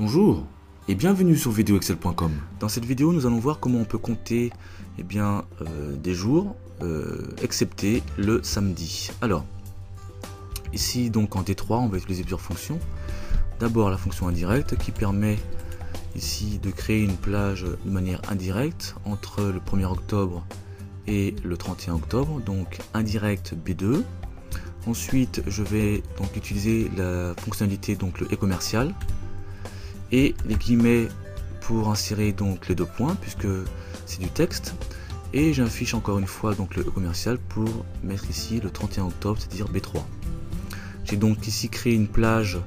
Bonjour et bienvenue sur videoexcel.com. Dans cette vidéo, nous allons voir comment on peut compter des jours, excepté le samedi. Alors, ici donc en D3, on va utiliser plusieurs fonctions. D'abord la fonction indirecte qui permet ici de créer une plage de manière indirecte entre le 1er octobre et le 31 octobre, donc indirect B2. Ensuite, je vais donc utiliser la fonctionnalité donc le e-commercial et les guillemets pour insérer donc les deux points puisque c'est du texte, et j'affiche encore une fois donc le e-commercial pour mettre ici le 31 octobre, c'est-à-dire B3. J'ai donc ici créé une plage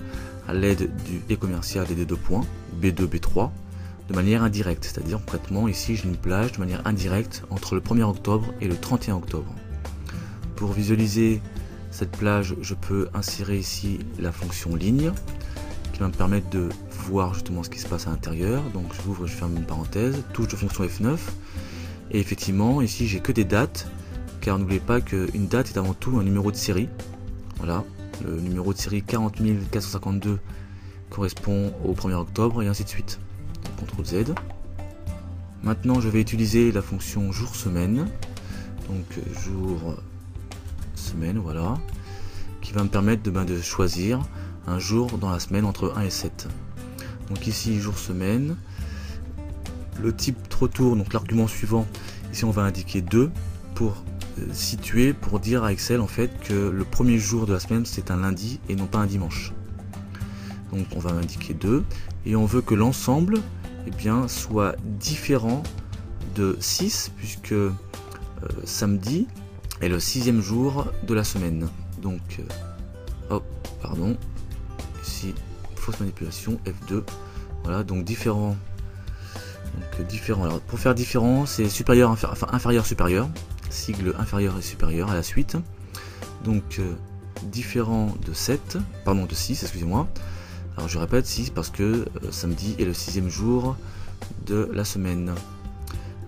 à l'aide du e-commercial et des deux points B2, B3 de manière indirecte, c'est-à-dire concrètement ici j'ai une plage de manière indirecte entre le 1er octobre et le 31 octobre. Pour visualiser cette plage, je peux insérer ici la fonction ligne qui va me permettre de voir justement ce qui se passe à l'intérieur. Donc je ouvre, je ferme une parenthèse, touche de fonction F9, et effectivement ici j'ai que des dates, car n'oubliez pas qu'une date est avant tout un numéro de série. Voilà, le numéro de série 40452 correspond au 1er octobre et ainsi de suite. CTRL Z. Maintenant je vais utiliser la fonction jour-semaine, donc jour-semaine, voilà, qui va me permettre de choisir un jour dans la semaine entre 1 et 7. Donc ici jour-semaine, le type retour, donc l'argument suivant, ici on va indiquer 2 pour situer, pour dire à Excel en fait que le premier jour de la semaine c'est un lundi et non pas un dimanche. Donc on va indiquer 2 et on veut que l'ensemble soit différent de 6 puisque samedi est le 6e jour de la semaine. Donc ici fausse manipulation F2, voilà, donc différent. Donc différent, alors pour faire différent c'est supérieur, inférieur, supérieur, sigle inférieur et supérieur à la suite. Donc différent de 6, excusez-moi. Alors je répète 6 parce que samedi est le 6e jour de la semaine.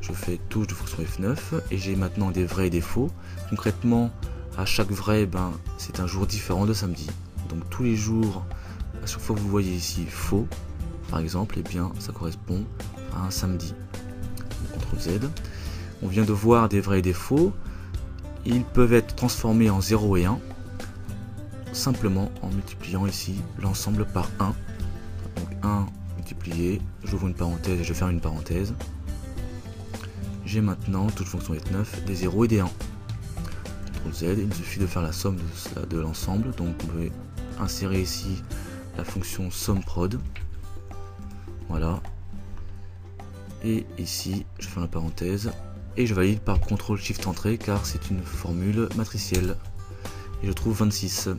Je fais touche de fonction F9 et j'ai maintenant des vrais et des faux. Concrètement, à chaque vrai, c'est un jour différent de samedi. Donc tous les jours, à chaque fois que vous voyez ici faux, par exemple, ça correspond à un samedi. CTRL Z. On vient de voir des vrais et des faux. Ils peuvent être transformés en 0 et 1, simplement en multipliant ici l'ensemble par 1. Donc 1 multiplié, j'ouvre une parenthèse et je ferme une parenthèse. J'ai maintenant, toute fonction F9, des 0 et des 1. CTRL Z, il suffit de faire la somme de l'ensemble, donc on peut insérer ici la fonction SUMPROD. Voilà. Et ici, je ferme la parenthèse et je valide par CTRL SHIFT entrée car c'est une formule matricielle. Et je trouve 26.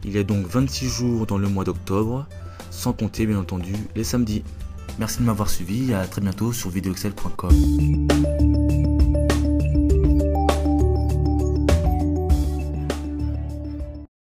Il y a donc 26 jours dans le mois d'octobre, sans compter bien entendu les samedis. Merci de m'avoir suivi et à très bientôt sur videoexcel.com.